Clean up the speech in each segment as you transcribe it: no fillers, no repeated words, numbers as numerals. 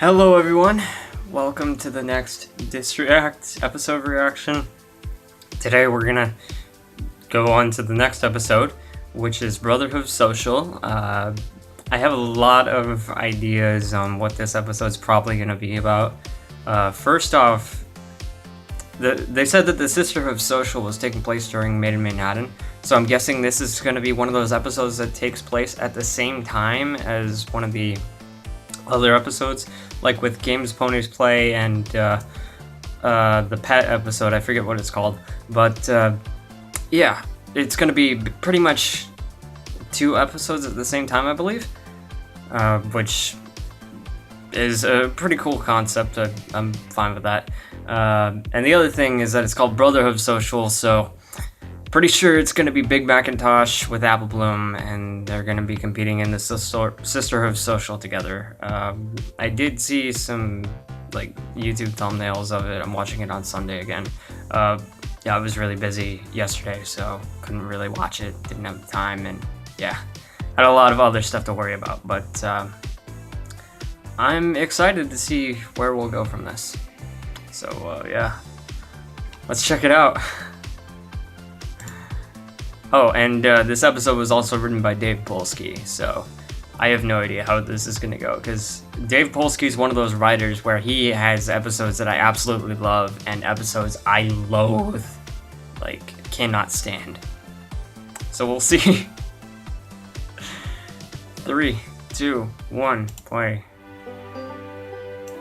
Hello everyone, welcome to the next episode reaction. Today we're gonna go on to the next episode, which is Brotherhooves Social. I have a lot of ideas on what this episode's probably gonna be about. First off, they said that the Sisterhood Social was taking place during Made in Manhattan, so I'm guessing this is gonna be one of those episodes that takes place at the same time as one of the other episodes, like with Games Ponies Play and the pet episode. I forget what it's called, but yeah, it's gonna be pretty much 2 episodes at the same time, I believe, which is a pretty cool concept. I'm fine with that. And the other thing is that it's called Brotherhood Social, so pretty sure it's going to be Big Macintosh with Apple Bloom, and they're going to be competing in the Sisterhood Social together. I did see some like YouTube thumbnails of it. I'm watching it on Sunday again. Yeah, I was really busy yesterday, so couldn't really watch it. Didn't have the time, and yeah, had a lot of other stuff to worry about. But I'm excited to see where we'll go from this. So yeah, let's check it out. Oh, and this episode was also written by Dave Polsky, so I have no idea how this is gonna go, because Dave Polsky is one of those writers where he has episodes that I absolutely love and episodes I loathe, like, cannot stand. So we'll see. 3, 2, 1, play.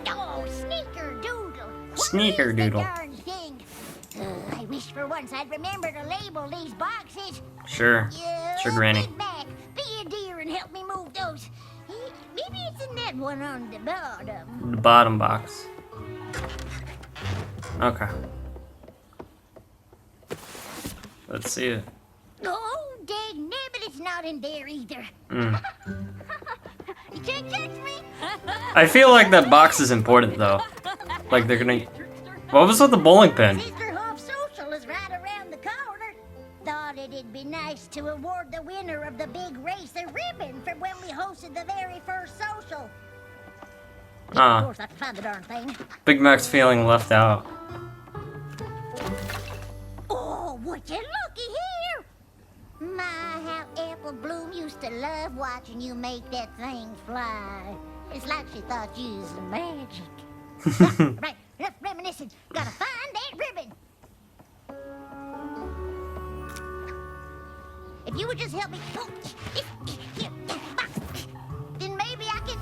Oh, sneaker-doodle. Sneaker-doodle. I wish for once I'd remember to label these boxes. Sure. Sure, Granny. Big Mac, be a dear and help me move those. Maybe it's in that one on the bottom. The bottom box. Okay. Let's see it. Oh, dang nabbit, it's not in there either. You can't catch me. I feel like that box is important, though. Like, they're gonna... What was with the bowling pin? Sisterhood Social is right around the corner. Thought it'd be nice to award the winner of the big race a ribbon for when we hosted the very first social. Of course, I can find the darn thing. Big Mac's feeling left out. Oh, would you looky here? My, how Apple Bloom used to love watching you make that thing fly. It's like she thought you was magic. Right, enough reminiscing. Gotta find that ribbon. If you would just help me, then maybe I can.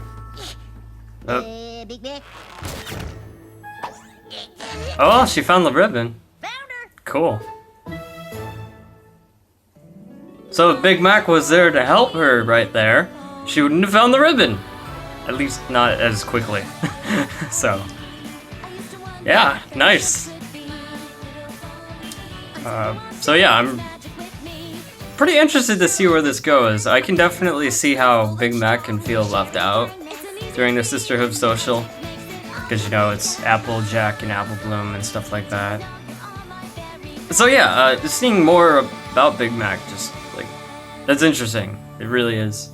Big Mac. Oh, she found the ribbon. Found her. Cool. So if Big Mac was there to help her right there, she wouldn't have found the ribbon. At least not as quickly. So, yeah, nice. So yeah, I'm pretty interested to see where this goes. I can definitely see how Big Mac can feel left out during the Sisterhood Social, because, you know, it's Applejack and Apple Bloom and stuff like that. So yeah, just seeing more about Big Mac, just like, that's interesting. It really is.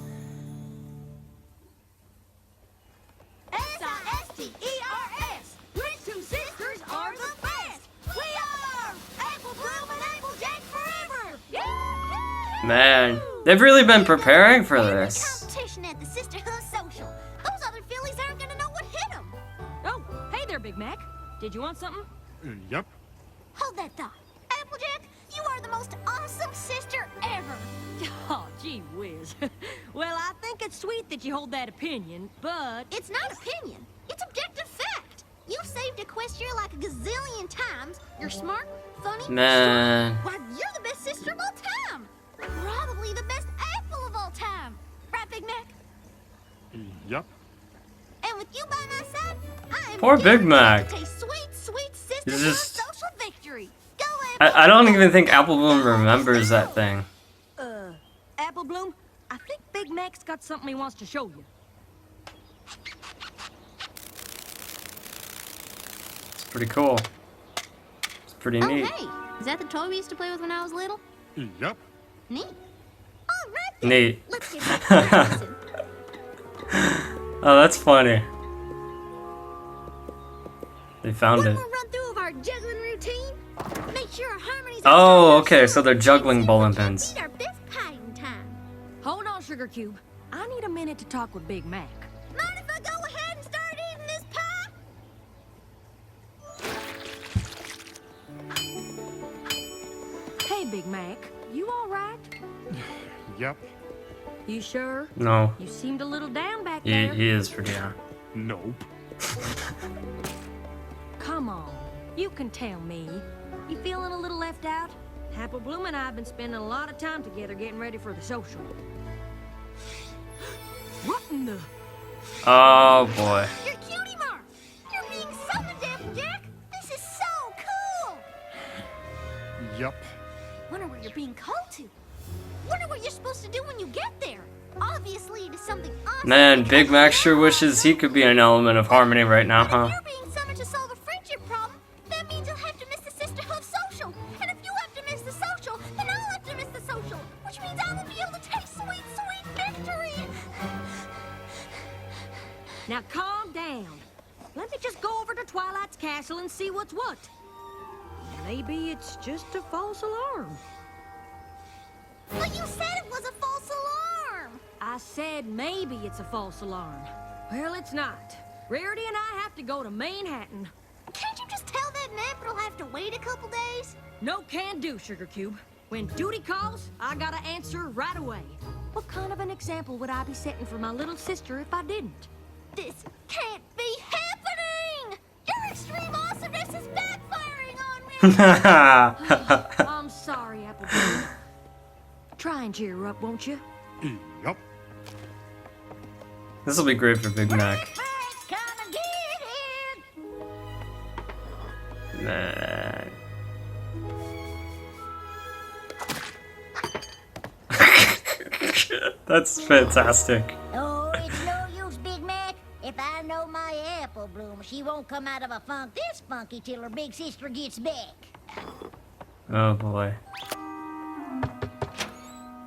S-I-S-T-E-R-S. We two sisters are the best. We are Apple Bloom and Applejack forever. Man, they've really been preparing for this. Competition at the Sisterhood Social. Those other fillies aren't gonna know what hit them. Oh, hey there, Big Mac. Did you want something? Yep. Hold that thought. Applejack, you are the most awesome sister ever. Oh, gee whiz. Well, I think it's sweet that you hold that opinion, but... It's not opinion. It's objective fact. You've saved Equestria like a gazillion times. You're smart, funny, Man. strong. Why, you're the best sister of all time. Probably the best apple of all time. Right, Big Mac? Yep. And with you by my side, I am Poor Big Mac. to taste sweet, sweet He's sisterhood just- social victory. Go, I don't even think Apple Bloom remembers that thing. Apple Bloom, I think Big Mac's got something he wants to show you. It's pretty cool. It's pretty neat. Oh, hey. Is that the toy we used to play with when I was little? Yep. Neat. All right, then. Neat. Let's get back to the lesson. Oh, that's funny. They found One it. more run through of our juggling routine. Make sure our harmonies. Oh, okay, so they're juggling bowling pins. Our best pie in time. Hold on, Sugar Cube. I need a minute to talk with Big Mac. Mind if I go ahead and start eating this pie? Hey, Big Mac. You all right? Yep. You sure? No, You seemed a little down back he there. is pretty down. Nope. Come on. You can tell me. You feeling a little left out? Apple Bloom and I have been spending a lot of time together getting ready for the social. What in the... Oh boy. You're Cutie Mark. You're being summoned, Applejack. This is so cool. Yep. Wonder where you're being called to. Wonder what you're supposed to do when you get there. Obviously, it is something awesome. Man, Big Mac sure wishes he could be an element of harmony right now, But huh? if you're being summoned to solve a friendship problem, that means you'll have to miss the Sisterhood social. And if you have to miss the social, then I'll have to miss the social. Which means I won't be able to taste sweet, sweet victory. Now calm down. Let me just go over to Twilight's castle and see what's what. Maybe it's just a false alarm. But you said it was a false alarm. I said maybe it's a false alarm. Well, it's not. Rarity and I have to go to Manhattan. Can't you just tell that map it'll have to wait a couple days? No can do, Sugar Cube. When duty calls, I gotta answer right away. What kind of an example would I be setting for my little sister if I didn't? This can't be happening! Your extreme awesomeness is backfiring on me! I'm sorry, Applejack. Try and cheer her up, won't you? Yep. This will be great for Big Mac. Come and get it! Man. That's fantastic. Oh, it's no use, Big Mac. If I know my Apple Bloom, she won't come out of a funk this funky till her big sister gets back. Oh boy.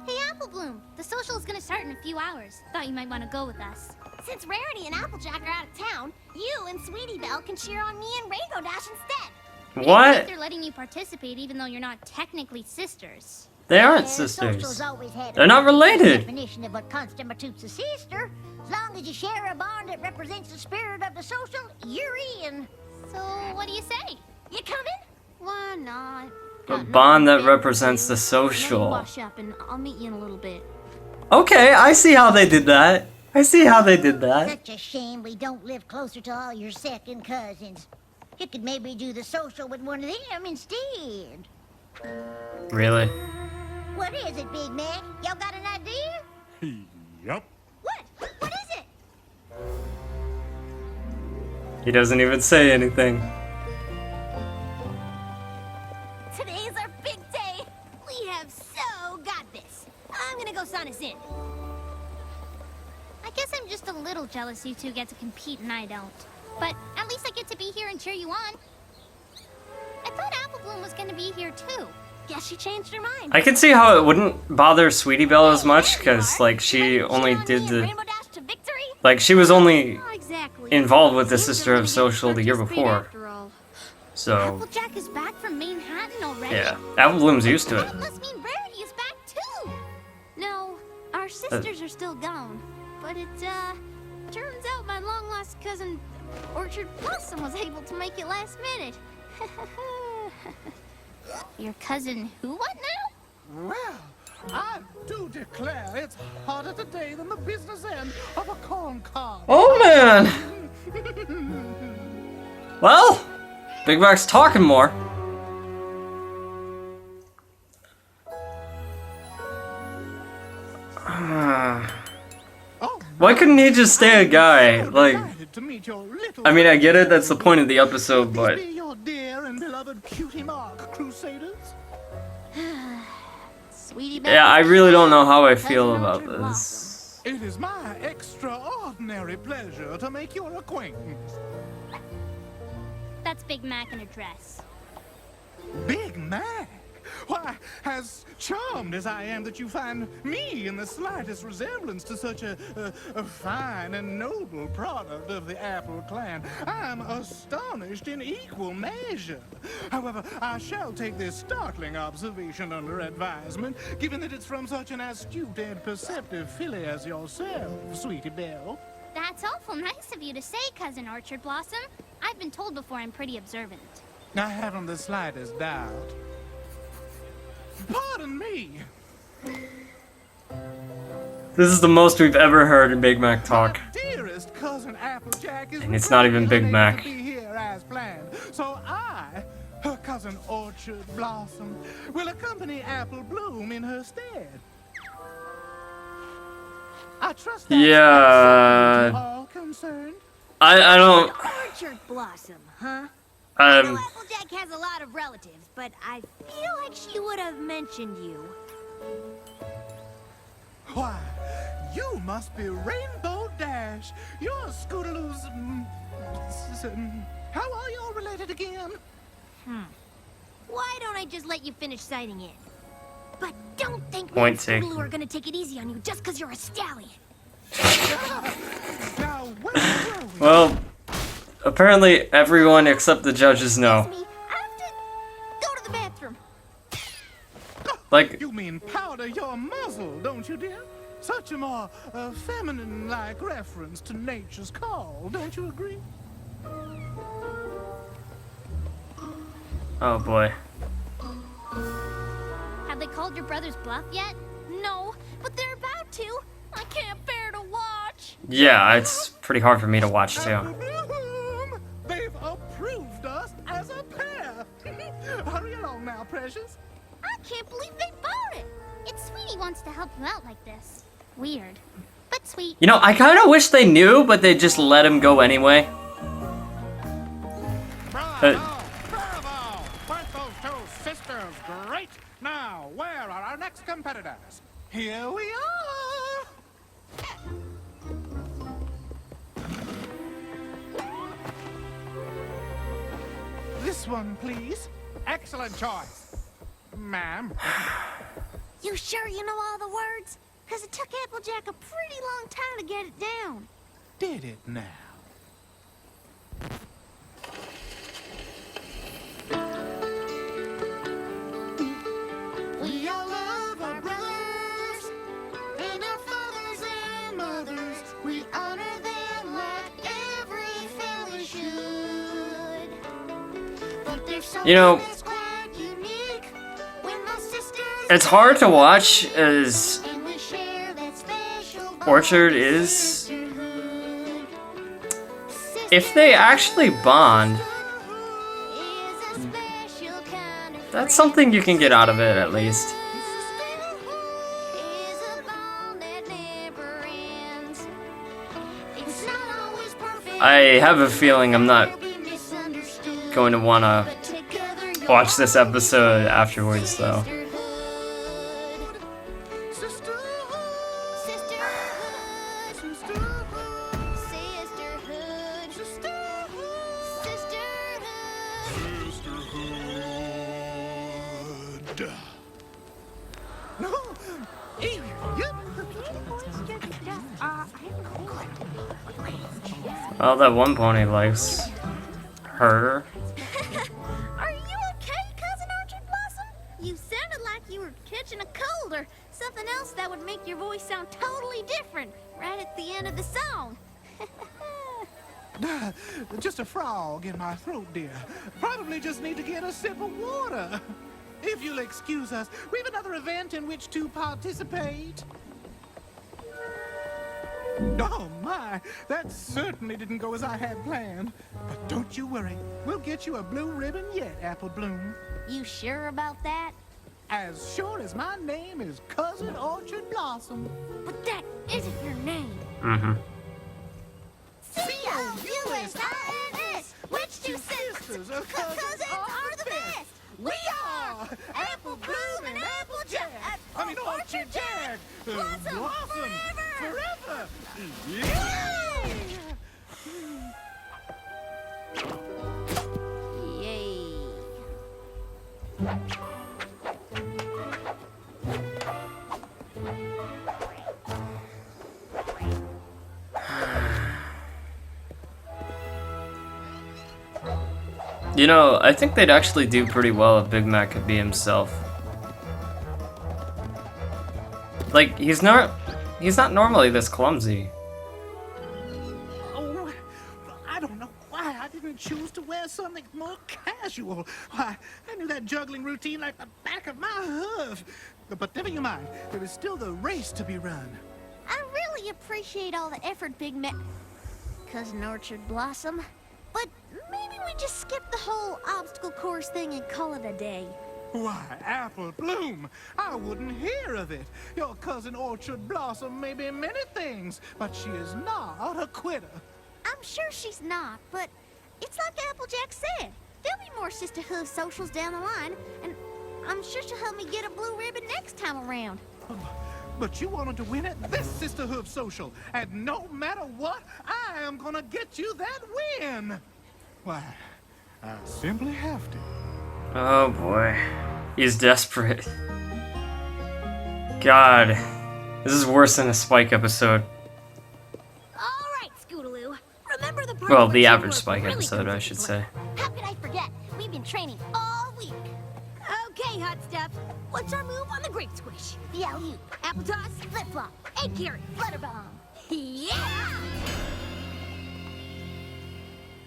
Hey, Apple Bloom, the social is gonna start in a few hours. Thought you might want to go with us. Since Rarity and Applejack are out of town, you and Sweetie Belle can cheer on me and Rainbow Dash instead. I What? think they're letting you participate even though you're not technically sisters. They aren't Social's sisters. always had a They're not related. definition of what constitutes a sister. As long as you share a bond that represents the spirit of the social, you're in. So, what do you say? You coming? Why not? A bond that represents the Let me social. wash up and I'll meet you in a little bit. Okay, I see how they did that. I see how they did that. Such a shame we don't live closer to all your second cousins. You could maybe do the social with one of them instead. Really? What is it, Big Mac? Y'all got an idea? Yep. What? What is it? He doesn't even say anything. Today's our big day. We have so got this. I'm gonna go sign us in. I guess I'm just a little jealous you two get to compete and I don't. But at least I get to be here and cheer you on. I thought Apple Bloom was gonna be here too. Guess she changed her mind. I can see how it wouldn't bother Sweetie Belle as much, because, like, she only did the... Rainbow Dash to victory? Like, she was only Not exactly. involved with the Seems Sister of they're letting you Social the year participate before. after all. So, Applejack is back from Manhattan already? yeah. Apple Bloom's used to it. That must mean Rarity is back too. No, our sisters are still gone. But it, turns out my long-lost cousin, Orchard Blossom, was able to make it last minute. Your cousin who what now? Well, I do declare it's harder today than the business end of a corn cob. Oh, man! Well, Big Mac's talking more. Why couldn't he just stay a guy? Like, Delighted to meet your little I mean, I get it, that's the point of the episode, but... Be your dear and beloved Cutie Mark Crusaders. Sweetie Yeah, I really don't know how I Cousin feel about Orchard this. Blossom. It is my extraordinary pleasure to make your acquaintance. That's Big Mac in a dress. Big Mac? Why, as charmed as I am that you find me in the slightest resemblance to such a fine and noble product of the Apple clan, I'm astonished in equal measure. However, I shall take this startling observation under advisement, given that it's from such an astute and perceptive filly as yourself, Sweetie Belle. That's awful nice of you to say, Cousin Orchard Blossom. I've been told before I'm pretty observant. I haven't the slightest doubt. Pardon me. This is the most we've ever heard in Big Mac talk. My dearest cousin Applejack is And it's not even Big unable Mac. to be here as planned. So I, her cousin Orchard Blossom, will accompany Apple Bloom in her stead. I trust that's Yeah. to all concerned. I don't. Orchard Blossom, huh? I know Um. Applejack has a lot of relatives, but I feel like she would have mentioned you. Why, you must be Rainbow Dash. You're Scootaloo's. How are you all related again? Why don't I just let you finish citing it? But don't think Point me and taken. Scootaloo are gonna take it easy on you just because you're a stallion. Now, where were we? Well, apparently everyone except the judges know. Me, I have to go to the bathroom. Like, You mean powder your muzzle, don't you, dear? Such a more feminine-like reference to nature's call, don't you agree? oh boy. Have they called your brother's bluff yet? No, but they're about to. I can't bear to watch. Yeah, it's pretty hard for me to watch Apple too. Bloom! They've approved us as a pair. Hurry along now, precious. I can't believe they bought it. It's Sweetie wants to help you out like this. Weird, but sweet. You know, I kind of wish they knew, but they just let him go anyway. Bravo! Bravo! Weren't those two sisters great? Now, where are our next competitors? Here we are! This one, please. Excellent choice. Ma'am. You sure you know all the words? Because it took Applejack a pretty long time to get it down. Did it now? We all love our brothers and our fathers and mothers. We honor them like every family should. But there's something You know, that's quite unique when my sisters it's hard to watch as and we share that special bond Orchard of is. sisterhood. If they actually bond, Is a special kind of that's something you can get out of it at least. is a bond that never ends. It's not always perfect. I have a feeling I'm not Be misunderstood. going to want to But together you're watch this episode afterwards, though. Sisterhood. Sisterhood. Sisterhood. Sisterhood. Sisterhood. Sisterhood. Sisterhood. No. Yep. Well, that one pony likes her. Are you okay, Cousin Orchard Blossom? You sounded like you were catching a cold or something else that would make your voice sound totally different right at the end of the song. Just a frog in my throat, dear. Probably just need to get a sip of water. If you'll excuse us, we have another event in which to participate. Oh my, that certainly didn't go as I had planned. But don't you worry, we'll get you a blue ribbon yet, Apple Bloom. You sure about that? As sure as my name is Cousin Orchard Blossom. But that isn't your name. Mm-hmm. C-O-U-S-I-N-S. Which two sisters or cousins are the best? We are Apple Bloom and Applejack. I mean Orchard Jack. Blossom forever. Yay! Yay. You know, I think they'd actually do pretty well if Big Mac could be himself. Like, he's not normally this clumsy. Oh, I don't know why I didn't choose to wear something more casual. Why, I knew that juggling routine like the back of my hoof. But never you mind, there is still the race to be run. I really appreciate all the effort, Big Mac. Cousin Orchard Blossom. But maybe we just skip the whole obstacle course thing and call it a day. Why, Apple Bloom, I wouldn't hear of it. Your cousin Orchard Blossom may be many things, but she is not a quitter. I'm sure she's not, but it's like Applejack said. There'll be more sisterhood socials down the line, and I'm sure she'll help me get a blue ribbon next time around. But you wanted to win at this sisterhood social, and no matter what, I am gonna get you that win. Why, I simply have to. Oh boy. He's desperate. God. This is worse than a Spike episode. All right, Scootaloo. Remember the part Well, where the average teamwork Spike really episode, comes I into should play? say. How could I forget? We've been training all week. Okay, hot stuff. What's our move on the great squish? The alley-oop, Apple toss, flip-flop, egg carry. flutterbomb. Yeah!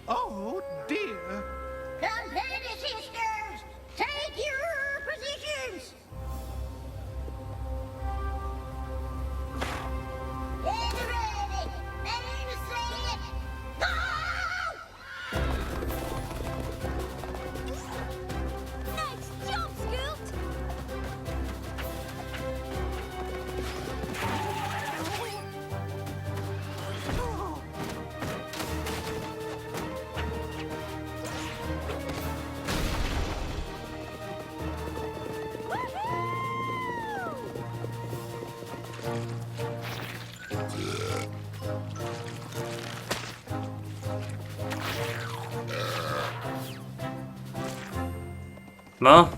Oh, dear. Competitive sisters, take your positions. Get ready. Aim to say it. Go! Nice jump, Scoot! Well,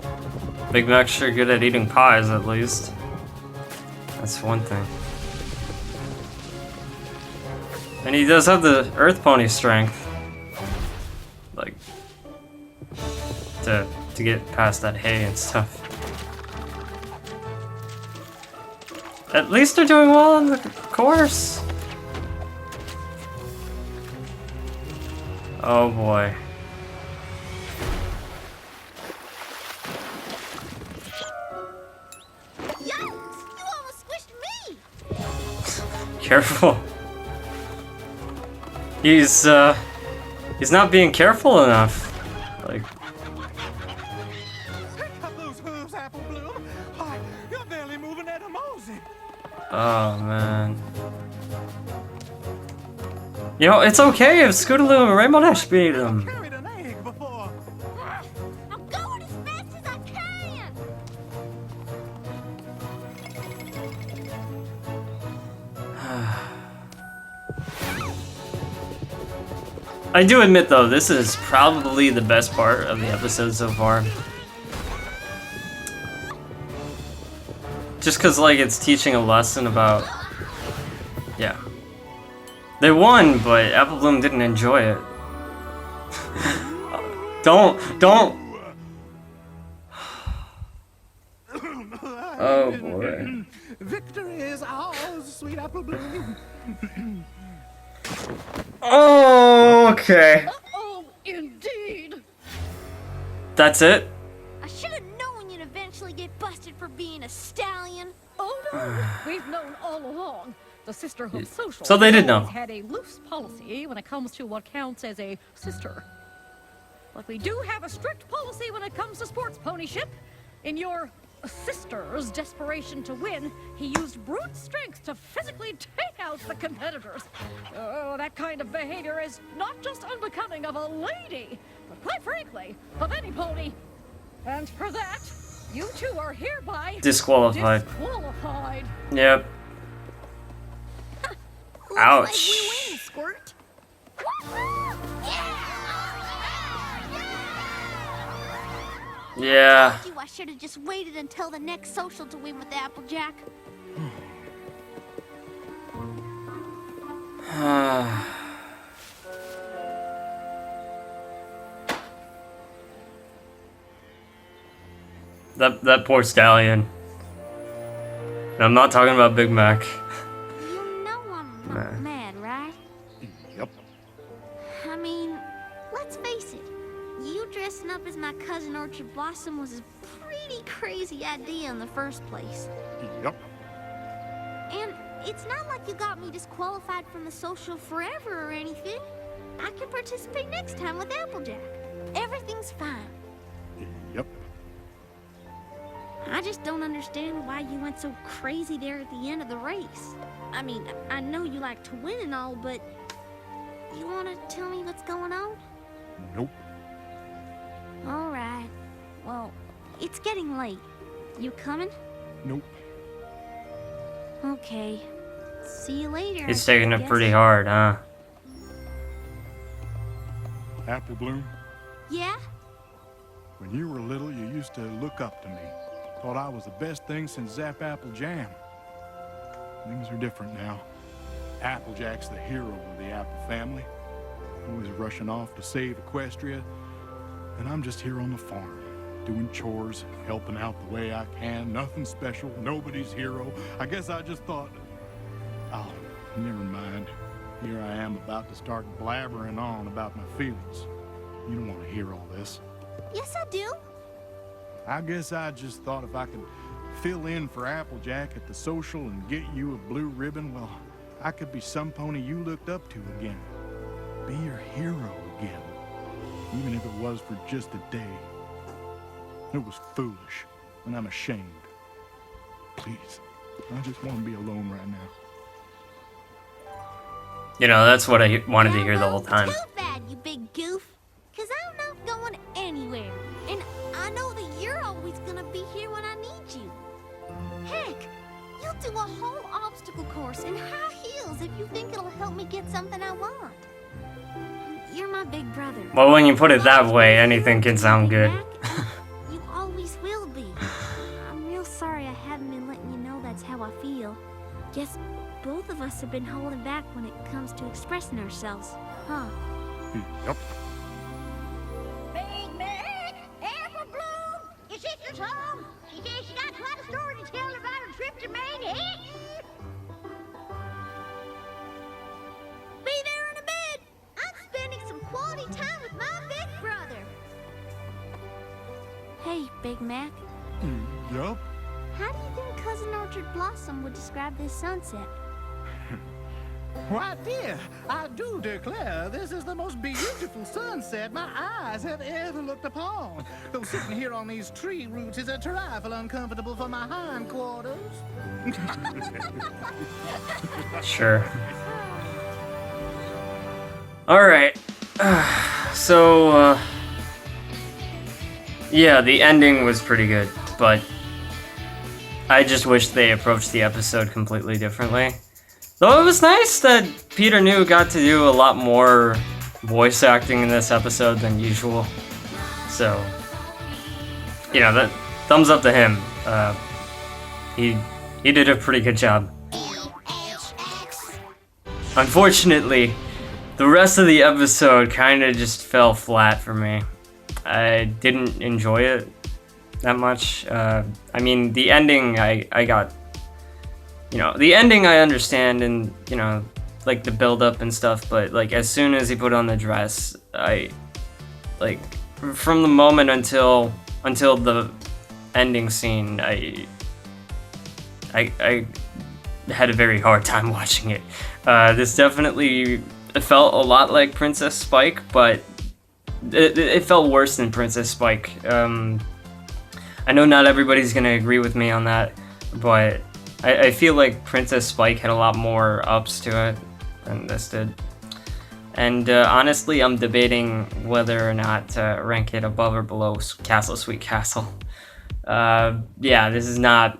Big Mac's sure good at eating pies, at least. That's one thing. And he does have the Earth Pony strength. Like, to get past that hay and stuff. At least they're doing well on the course. Oh boy. Yikes! You almost squished me! Careful. He's not being careful enough. Like, Pick up those hooves, Apple Bloom. Why, you're barely moving at a mosey. oh man. You know, it's okay if Scootaloo and Rainbow Dash beat him. Carried an egg before. I'm going as fast as I can! I do admit though, this is probably the best part of the episode so far. Just cause like it's teaching a lesson about, yeah. They won, but Apple Bloom didn't enjoy it. Don't. Oh boy. Victory is ours, sweet Apple Bloom. Oh, okay. Oh, indeed. That's it? I should have known you'd eventually get busted for being a stallion. Oh no, we've known all along. The Sisterhood Social So they did know. always had a loose policy when it comes to what counts as a sister. But we do have a strict policy when it comes to sports ponyship. In your sister's desperation to win, he used brute strength to physically take out the competitors. Oh, that kind of behavior is not just unbecoming of a lady, but quite frankly, of any pony. And for that, you two are hereby Disqualified. disqualified. Yep. Looks Ouch. like we win, Squirt. Yeah. Told you I should have just waited until the next social to win with Applejack. That poor stallion. And I'm not talking about Big Mac. You know I'm not mad, right? Yep. I mean, let's face it. You dressing up as my cousin Orchard Blossom was a pretty crazy idea in the first place. Yep. And it's not like you got me disqualified from the social forever or anything. I can participate next time with Applejack. Everything's fine. Yep. I just don't understand why you went so crazy there at the end of the race. I mean, I know you like to win and all, but you want to tell me what's going on? Nope. All right. Well, it's getting late. You coming? Nope. Okay. See you later. He's I taking it guess. pretty hard, huh? Apple Bloom, Yeah? when you were little, you used to look up to me. Thought I was the best thing since Zap Apple Jam. Things are different now. Applejack's the hero of the Apple family. Always rushing off to save Equestria. And I'm just here on the farm, doing chores, helping out the way I can. Nothing special, nobody's hero. I guess I just thought, oh, never mind. Here I am about to start blabbering on about my feelings. You don't want to hear all this. Yes, I do. I guess I just thought if I could fill in for Applejack at the social and get you a blue ribbon, well, I could be some pony you looked up to again. Be your hero again. Even if it was for just a day. It was foolish, and I'm ashamed. Please, I just want to be alone right now. You know, that's what I wanted to hear the whole time. Too bad, you big goof. Cause I'm not going anywhere. And I know that you're always gonna be here when I need you. Heck, you'll do a whole obstacle course in high heels if you think it'll help me get something I want. You're my big brother. Well, when you put it that way, anything can sound good. You always will be. I'm real sorry I haven't been letting you know that's how I feel. Guess both of us have been holding back when it comes to expressing ourselves, huh? Yep. Big Mac, Apple Bloom, your sister's home. She says she got quite a story to tell about her trip to Maine. Be there in a bit. I'm spending some quality time with my big brother. Hey, Big Mac. Yup. How do you think Cousin Orchard Blossom would describe this sunset? Why, dear, I do declare this is the most beautiful sunset my eyes have ever looked upon. Though sitting here on these tree roots is a trifle uncomfortable for my hindquarters. Sure. Alright. So, yeah, the ending was pretty good, but I just wish they approached the episode completely differently. Though it was nice that Peter New got to do a lot more voice acting in this episode than usual. So, you know, that thumbs up to him. He did a pretty good job. Unfortunately, the rest of the episode kind of just fell flat for me. I didn't enjoy it that much. I mean, the ending, I got... You know, the ending I understand and, you know, like the build-up and stuff, but, like, as soon as he put on the dress, like, from the moment until the ending scene, I had a very hard time watching it. This definitely felt a lot like Princess Spike, but it felt worse than Princess Spike. I know not everybody's gonna agree with me on that, but I feel like Princess Spike had a lot more ups to it than this did. And honestly, I'm debating whether or not to rank it above or below Castle Sweet Castle. Yeah, this is not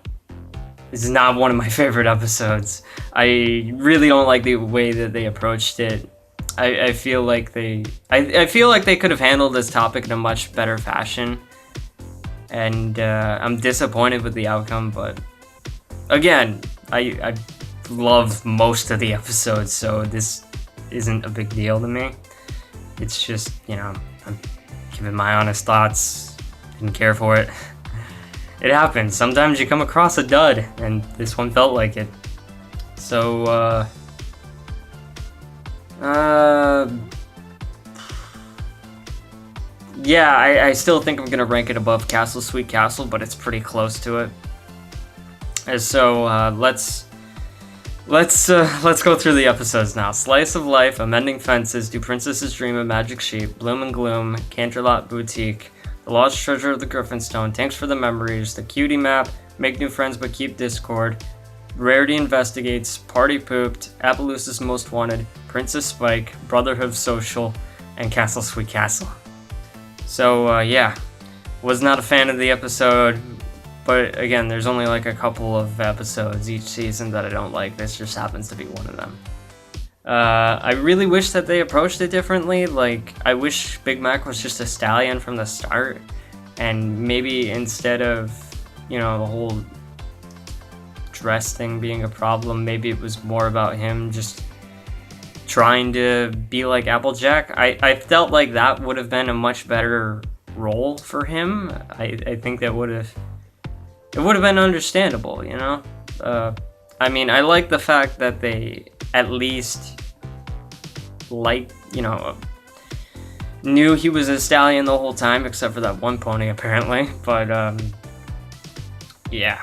one of my favorite episodes. I really don't like the way that they approached it. I feel like I feel like they could have handled this topic in a much better fashion. And I'm disappointed with the outcome, but again, I love most of the episodes, so this isn't a big deal to me. It's just, you know, I'm giving my honest thoughts. Didn't care for it. it happens. Sometimes you come across a dud, and this one felt like it. So, yeah, I still think I'm gonna rank it above Castle Sweet Castle, but it's pretty close to it. And so, let's go through the episodes now. Slice of Life, Amending Fences, Do Princesses Dream of Magic Sheep, Bloom and Gloom, Canterlot Boutique, The Lost Treasure of the Griffinstone, Thanks for the Memories, The Cutie Map, Make New Friends But Keep Discord, Rarity Investigates, Party Pooped, Appaloosa's Most Wanted, Princess Spike, Brotherhooves Social, and Castle Sweet Castle. So, yeah, was not a fan of the episode, but again, there's only like a couple of episodes each season that I don't like. This just happens to be one of them. I really wish that they approached it differently. Like, I wish Big Mac was just a stallion from the start, and maybe instead of, you know, the whole dress thing being a problem, maybe it was more about him just trying to be like Applejack. I felt like that would have been a much better role for him. I think that would have been understandable, you know? I mean, I like the fact that they at least, like, you know, knew he was a stallion the whole time, except for that one pony, apparently. But, yeah.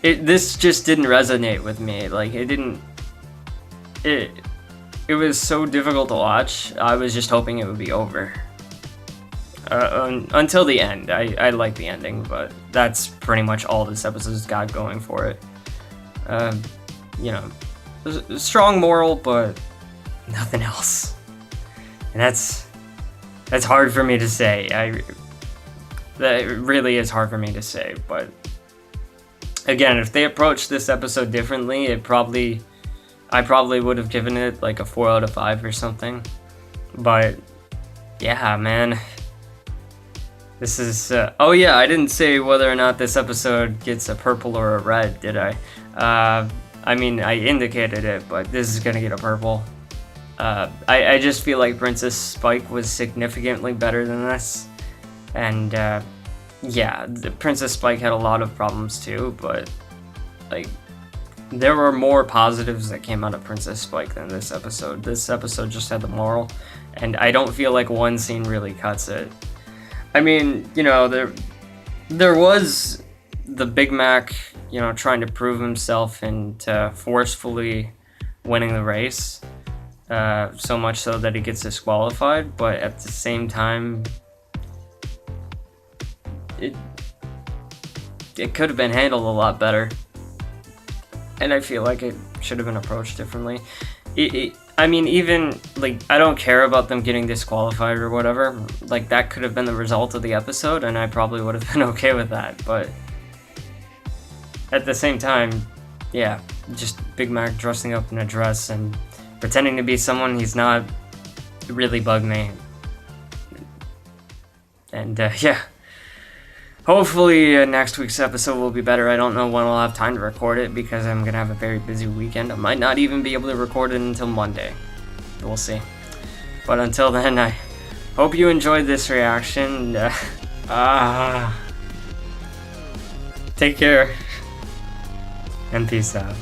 This just didn't resonate with me. Like, it was so difficult to watch. I was just hoping it would be over. Until the end. I like the ending, but that's pretty much all this episode's got going for it. You know, strong moral, but nothing else. And that's hard for me to say. That really is hard for me to say, but again, if they approached this episode differently, I probably would have given it like a 4 out of 5 or something. But yeah, man. This is, oh yeah, I didn't say whether or not this episode gets a purple or a red, did I? I mean, I indicated it, but this is gonna get a purple. I just feel like Princess Spike was significantly better than this. And, yeah, the Princess Spike had a lot of problems too, but, like, there were more positives that came out of Princess Spike than this episode. This episode just had the moral, and I don't feel like one scene really cuts it. I mean, you know, there was the Big Mac, you know, trying to prove himself and forcefully winning the race, so much so that he gets disqualified, but at the same time, it could have been handled a lot better, and I feel like it should have been approached differently. I mean, even, like, I don't care about them getting disqualified or whatever. Like, that could have been the result of the episode, and I probably would have been okay with that, but at the same time, yeah, just Big Mac dressing up in a dress and pretending to be someone he's not really bugged me. And, yeah. Hopefully next week's episode will be better. I don't know when I'll have time to record it because I'm going to have a very busy weekend. I might not even be able to record it until Monday. We'll see. But until then, I hope you enjoyed this reaction. Take care. And peace out.